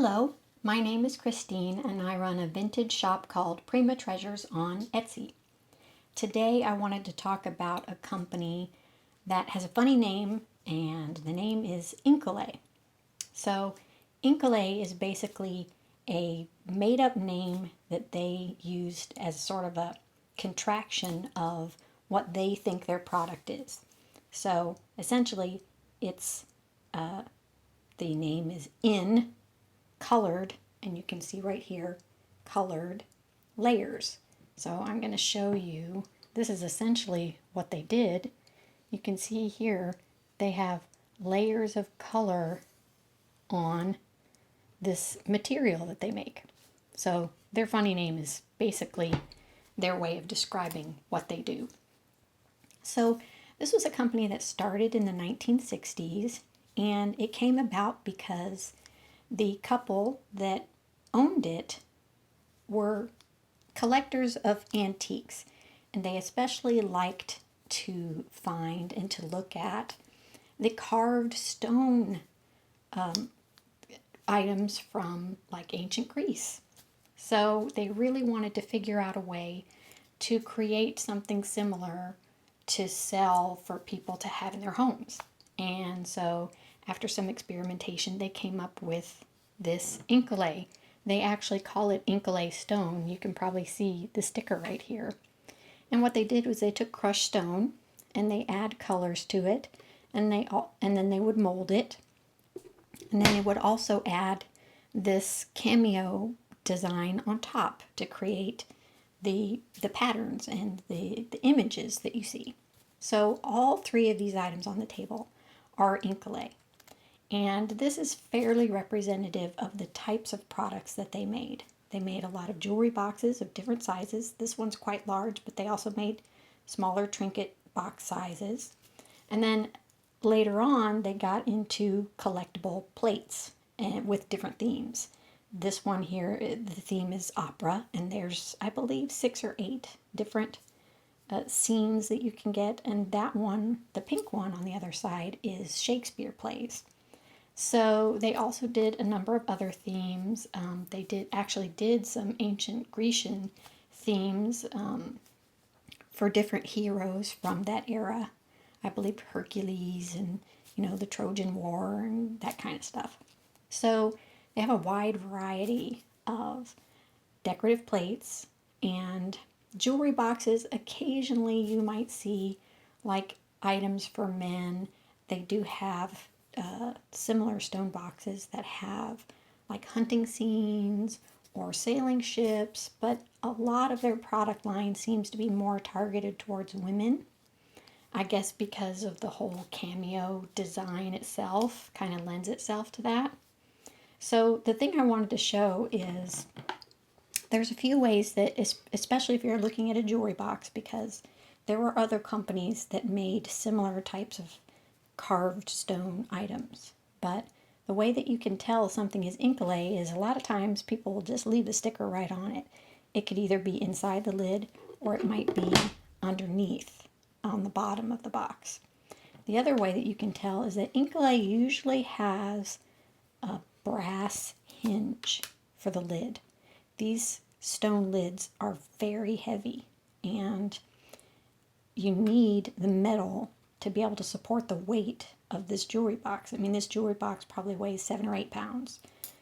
Hello, my name is Christine and I run a vintage shop called Prima Treasures on Etsy. Today I wanted to talk about a company that has a funny name, and the name is Incolay. So Incolay is basically a made-up name that they used as sort of a contraction of what they think their product is. So essentially it's the name is in colored, and you can see right here, colored layers. So I'm going to show you, this is essentially what they did. You can see here, they have layers of color on this material that they make. So their funny name is basically their way of describing what they do. So this was a company that started in the 1960s, and it came about because the couple that owned it were collectors of antiques, and they especially liked to find and to look at the carved stone items from like ancient Greece. So they really wanted to figure out a way to create something similar to sell for people to have in their homes. And so after some experimentation, they came up with this Incolay. They actually call it Incolay stone. You can probably see the sticker right here. And what they did was they took crushed stone and they add colors to it, and then they would mold it. And then they would also add this Cameo design on top to create the patterns and the images that you see. So all three of these items on the table are Incolay. And this is fairly representative of the types of products that they made. They made a lot of jewelry boxes of different sizes. This one's quite large, but they also made smaller trinket box sizes. And then later on, they got into collectible plates and with different themes. This one here, the theme is opera, and there's, I believe, 6 or 8 different scenes that you can get. And that one, the pink one on the other side, is Shakespeare plays. So they also did a number of other themes. They did some ancient Grecian themes for different heroes from that era. I believe Hercules and, the Trojan War and that kind of stuff. So they have a wide variety of decorative plates and jewelry boxes. Occasionally you might see like items for men. They do have similar stone boxes that have like hunting scenes or sailing ships, but a lot of their product line seems to be more targeted towards women. I guess because of the whole Cameo design itself kind of lends itself to that. So the thing I wanted to show is there's a few ways that, especially if you're looking at a jewelry box, because there were other companies that made similar types of carved stone items. But the way that you can tell something is Incolay is a lot of times people will just leave the sticker right on it. It could either be inside the lid or it might be underneath on the bottom of the box. The other way that you can tell is that Incolay usually has a brass hinge for the lid. These stone lids are very heavy, and you need the metal to be able to support the weight of this jewelry box. I mean, this jewelry box probably weighs 7 or 8 pounds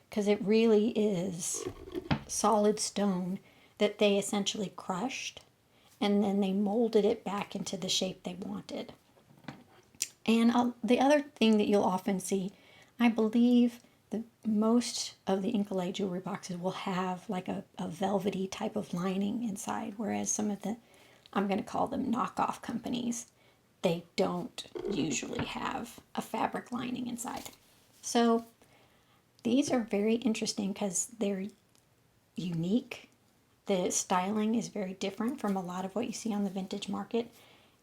because it really is solid stone that they essentially crushed, and then they molded it back into the shape they wanted. And the other thing that you'll often see, I believe most of the Incolay jewelry boxes will have like a velvety type of lining inside, whereas some of the, I'm going to call them knockoff companies, they don't usually have a fabric lining inside. So these are very interesting because they're unique. The styling is very different from a lot of what you see on the vintage market.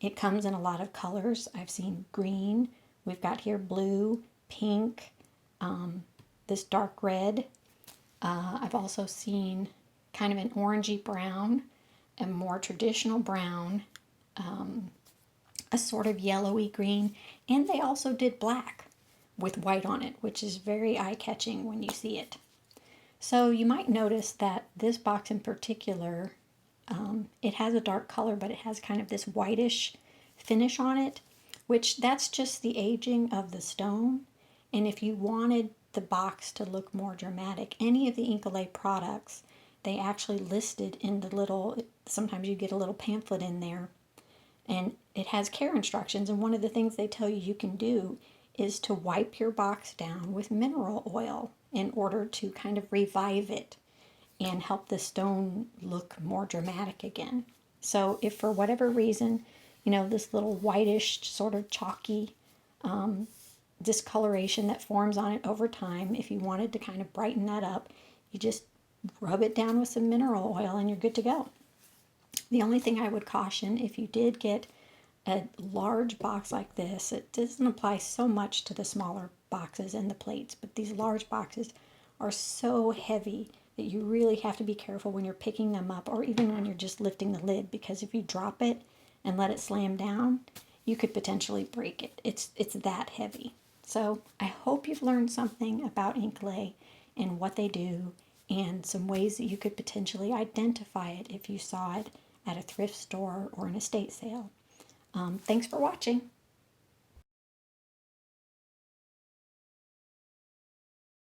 It comes in a lot of colors. I've seen green. We've got here blue, pink, this dark red. I've also seen kind of an orangey brown, a more traditional brown, a sort of yellowy green, and they also did black with white on it, which is very eye-catching when you see it. So you might notice that this box in particular, it has a dark color, but it has kind of this whitish finish on it, which that's just the aging of the stone. And if you wanted the box to look more dramatic, any of the Incolay products, they actually listed in the little, sometimes you get a little pamphlet in there, and it has care instructions. And one of the things they tell you can do is to wipe your box down with mineral oil in order to kind of revive it and help the stone look more dramatic again. So if for whatever reason, this little whitish sort of chalky discoloration that forms on it over time, if you wanted to kind of brighten that up, you just rub it down with some mineral oil and you're good to go. The only thing I would caution, if you did get a large box like this, it doesn't apply so much to the smaller boxes and the plates, but these large boxes are so heavy that you really have to be careful when you're picking them up, or even when you're just lifting the lid, because if you drop it and let it slam down, you could potentially break it. It's that heavy. So I hope you've learned something about Incolay and what they do, and some ways that you could potentially identify it if you saw it at a thrift store or an estate sale. Thanks for watching.